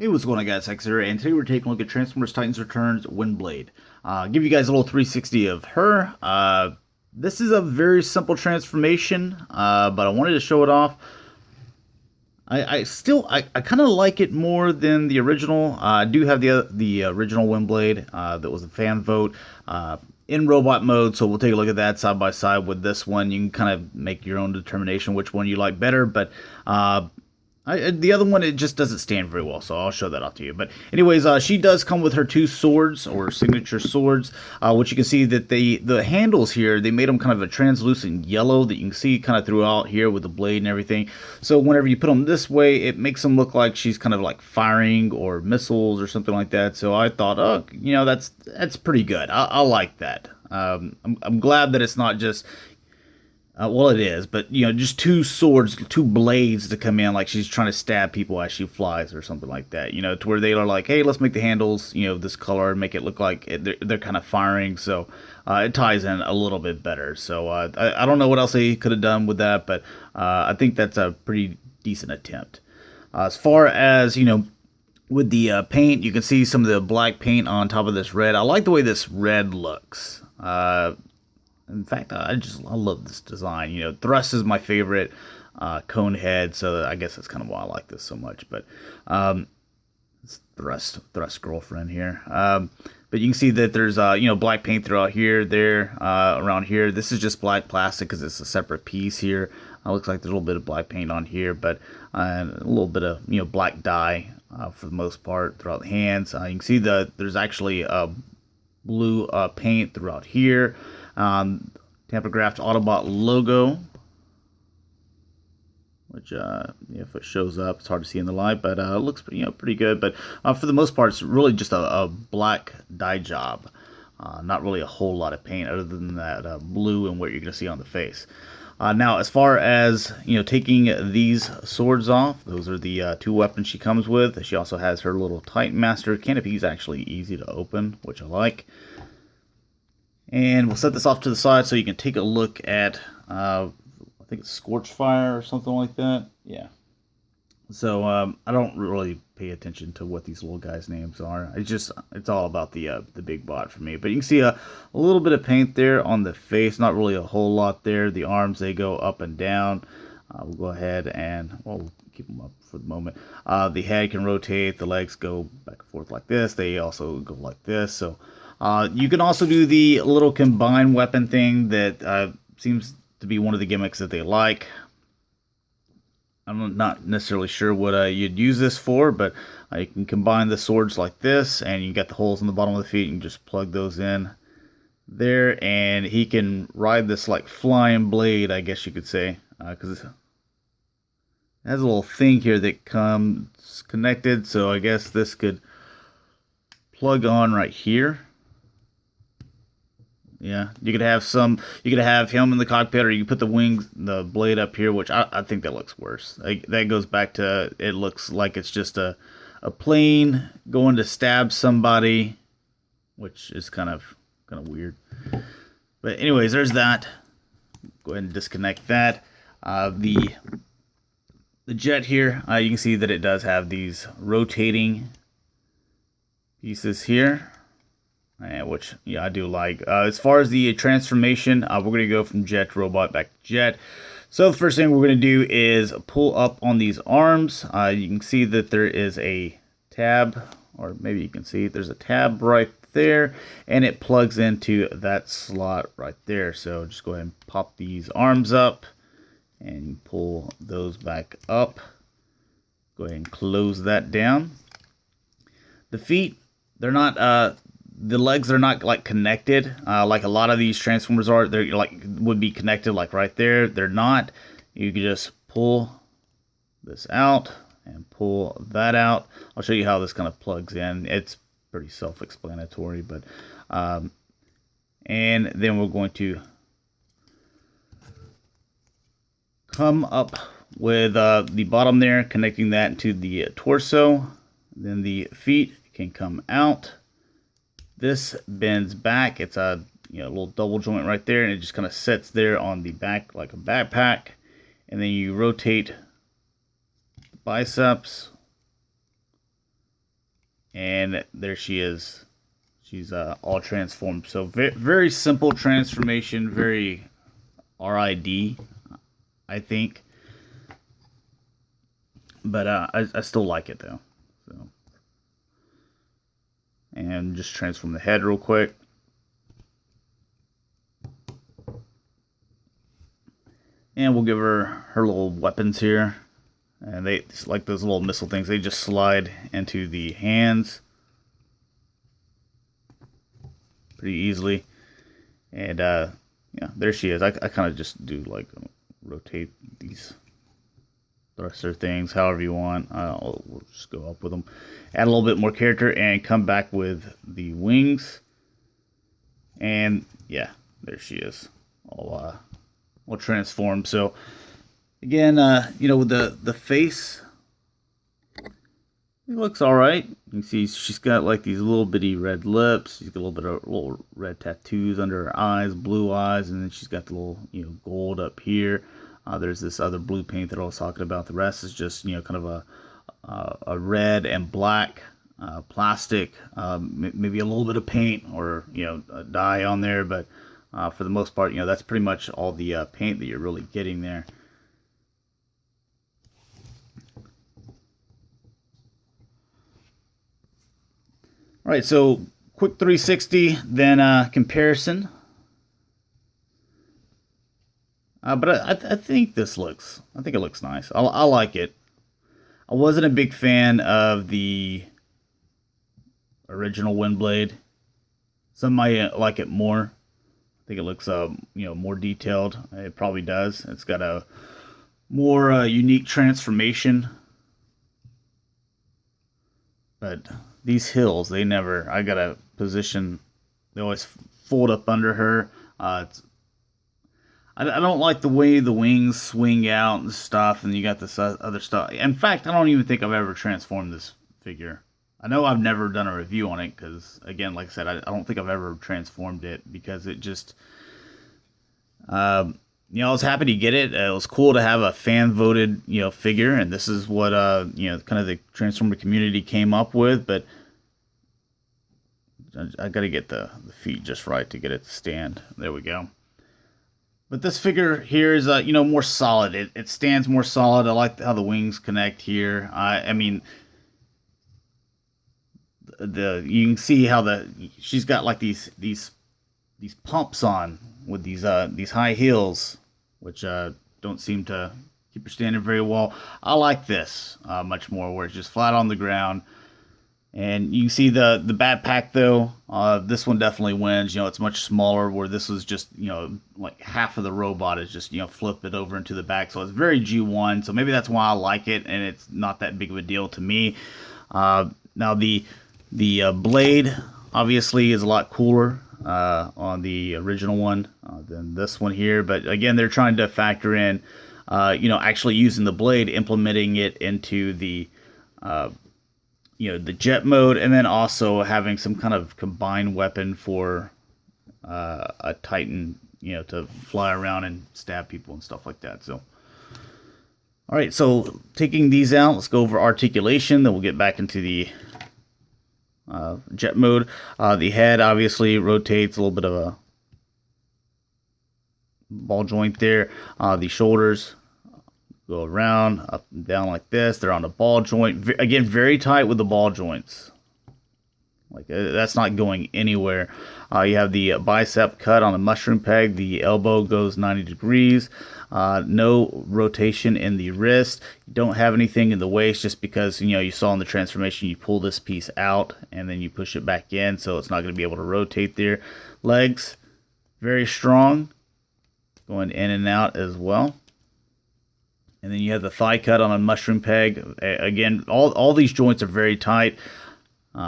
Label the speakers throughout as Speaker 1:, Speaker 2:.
Speaker 1: Hey, what's going on, guys? Hex here, and today we're taking a look at Transformers Titans Returns Windblade. Give you guys a little 360 of her. This is a very simple transformation, but I wanted to show it off. I kind of like it more than the original. I do have the original Windblade that was a fan vote in robot mode, so we'll take a look at that side by side with this one. You can kind of make your own determination which one you like better, but the other one, it just doesn't stand very well, so I'll show that off to you. But anyways, she does come with her two swords, or signature swords, which you can see that the handles here, they made them kind of a translucent yellow that you can see kind of throughout here with the blade and everything. So whenever you put them this way, it makes them look like she's kind of like firing or missiles or something like that. So I thought, oh, that's pretty good. I like that. I'm glad that it's not just well, it is, but just two swords, two blades to come in like she's trying to stab people as she flies or something like that. To where they are like, hey, let's make the handles, this color, make it look like they're kind of firing. So it ties in a little bit better. So I don't know what else they could have done with that, but I think that's a pretty decent attempt. As far as with the paint, you can see some of the black paint on top of this red. I like the way this red looks. In fact, I love this design. Thrust is my favorite cone head, so I guess that's kind of why I like this so much. But it's Thrust girlfriend here. But you can see that there's black paint throughout here, there, around here. This is just black plastic because it's a separate piece here. Looks like there's a little bit of black paint on here, but a little bit of black dye for the most part throughout the hands. You can see that there's actually blue paint throughout here. Tamper-graphed Autobot logo, which if it shows up, it's hard to see in the light, but it looks pretty good. But for the most part, it's really just a black dye job. Not really a whole lot of paint other than that blue and what you're going to see on the face. Now, as far as taking these swords off, those are the two weapons she comes with. She also has her little Titan Master. Canopy is actually easy to open, which I like. And we'll set this off to the side so you can take a look at, I think it's Scorchfire or something like that. Yeah. So I don't really pay attention to what these little guys' names are. It's all about the big bot for me. But you can see a little bit of paint there on the face. Not really a whole lot there. The arms, they go up and down. We'll go ahead and we'll keep them up for the moment. The head can rotate. The legs go back and forth like this. They also go like this. So you can also do the little combined weapon thing that seems to be one of the gimmicks that they like. I'm not necessarily sure what you'd use this for, but you can combine the swords like this, and you got the holes in the bottom of the feet. You can just plug those in there, and he can ride this like flying blade, I guess you could say, because it has a little thing here that comes connected. So I guess this could plug on right here. Yeah, you could have him in the cockpit, or you can put the blade up here, which I think that looks worse. That goes back to, it looks like it's just a plane going to stab somebody, which is kind of weird. But anyways, there's that. Go ahead and disconnect that. The jet here, you can see that it does have these rotating pieces here. Which, yeah, I do like. As far as the transformation, we're going to go from jet to robot back to jet. So the first thing we're going to do is pull up on these arms. You can see that there is a tab, or maybe you can see there's a tab right there, and it plugs into that slot right there. So just go ahead and pop these arms up and pull those back up. Go ahead and close that down. The feet, they're not... the legs are not like connected like a lot of these Transformers are. They're like would be connected like right there. They're not. You can just pull this out and pull that out. I'll show you how this kind of plugs in. It's pretty self-explanatory, but and then we're going to come up with the bottom there, connecting that to the torso. Then the feet can come out. This bends back. It's a little double joint right there, and it just kind of sits there on the back like a backpack. And then you rotate the biceps and there she is. She's all transformed. So very simple transformation, very RID, I think. But I still like it though. So, and just transform the head real quick. And we'll give her little weapons here. And they, like those little missile things, they just slide into the hands pretty easily. And yeah, there she is. I kind of just do like rotate these thruster things however you want. We'll just go up with them, add a little bit more character, and come back with the wings. And yeah, there she is, all transformed. So again, you know, with the face, it looks all right. You can see she's got like these little bitty red lips. She's got a little bit of little red tattoos under her eyes, blue eyes, and then she's got the little, you know, gold up here. There's this other blue paint that I was talking about. The rest is just, you know, kind of a red and black plastic, maybe a little bit of paint or, you know, a dye on there, but for the most part, you know, that's pretty much all the paint that you're really getting there. All right, so quick 360, then comparison. But I think this looks, I think it looks nice. I like it. I wasn't a big fan of the original Windblade. Some might like it more. I think it looks, you know, more detailed. It probably does. It's got a more unique transformation. But these hills, they never, I got a position, they always fold up under her. I don't like the way the wings swing out and stuff, and you got this other stuff. In fact, I don't even think I've ever transformed this figure. I know I've never done a review on it because, again, like I said, I don't think I've ever transformed it because it just, you know, I was happy to get it. It was cool to have a fan-voted, you know, figure, and this is what, you know, kind of the Transformer community came up with, but I got to get the feet just right to get it to stand. There we go. But this figure here is, you know, more solid. It stands more solid. I like how the wings connect here. I mean, you can see how she's got like these pumps on with these high heels, which don't seem to keep her standing very well. I like this much more, where it's just flat on the ground. And you can see the backpack though. This one definitely wins. You know, it's much smaller, where this was just, you know, like half of the robot is just, you know, flip it over into the back. So it's very G1. So maybe that's why I like it, and it's not that big of a deal to me. Now the blade obviously is a lot cooler on the original one than this one here. But again, they're trying to factor in, you know, actually using the blade, implementing it into the you know, the jet mode, and then also having some kind of combined weapon for a Titan, you know, to fly around and stab people and stuff like that. So, all right, so taking these out, let's go over articulation. Then we'll get back into the jet mode. The head obviously rotates, a little bit of a ball joint there. The shoulders go around, up and down like this. They're on the ball joint. Again, very tight with the ball joints. Like, that's not going anywhere. You have the bicep cut on a mushroom peg. The elbow goes 90 degrees. No rotation in the wrist. You don't have anything in the waist, just because, you know, you saw in the transformation, you pull this piece out and then you push it back in, so it's not going to be able to rotate there. Legs, very strong, going in and out as well. And then you have the thigh cut on a mushroom peg. Again, all these joints are very tight.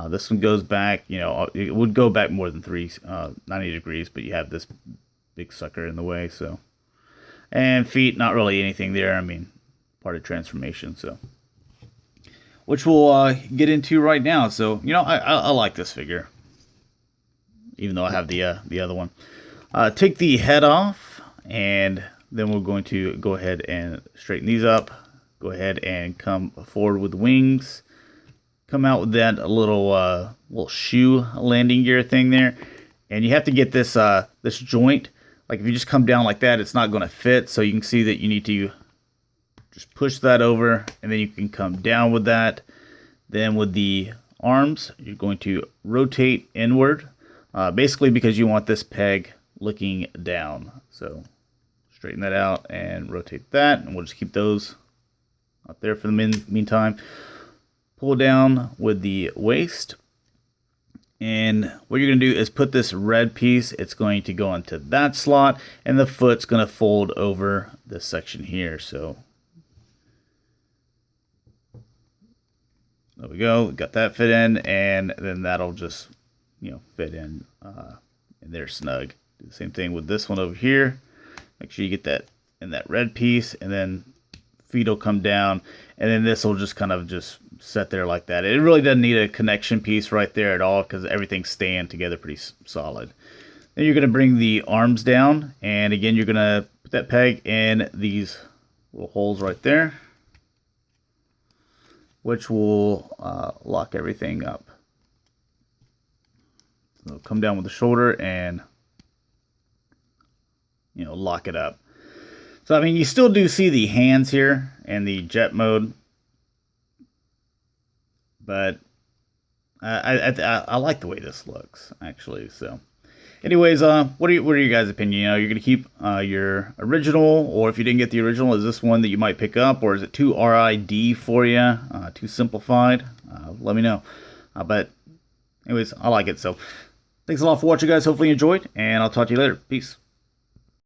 Speaker 1: This one goes back, you know, it would go back more than 90 degrees, but you have this big sucker in the way. So, and feet, not really anything there. I mean, part of transformation. So, which we'll get into right now. So, you know, I like this figure, even though I have the other one. Take the head off, and then we're going to go ahead and straighten these up. Go ahead and come forward with wings. come out with that little shoe landing gear thing there, and you have to get this this joint. Like if you just come down like that, it's not going to fit. So you can see that you need to just push that over, and then you can come down with that. Then with the arms, you're going to rotate inward, basically because you want this peg looking down. So straighten that out and rotate that, and we'll just keep those up there for the meantime. Pull down with the waist, and what you're going to do is put this red piece, it's going to go into that slot, and the foot's going to fold over this section here. So there we go, got that fit in, and then that'll just, you know, fit in there snug. Do the same thing with this one over here. Make sure you get that in that red piece, and then feet will come down, and then this will just kind of just set there like that. It really doesn't need a connection piece right there at all, because everything's staying together pretty solid. Then you're going to bring the arms down, and again you're going to put that peg in these little holes right there, which will lock everything up. So come down with the shoulder and, you know, lock it up. So I mean, you still do see the hands here and the jet mode, but I like the way this looks actually. So, anyways, what are your guys' opinion? You know, you're gonna keep your original, or if you didn't get the original, is this one that you might pick up, or is it too RID for you, too simplified? Let me know. But anyways, I like it. So, thanks a lot for watching, guys. Hopefully you enjoyed, and I'll talk to you later. Peace.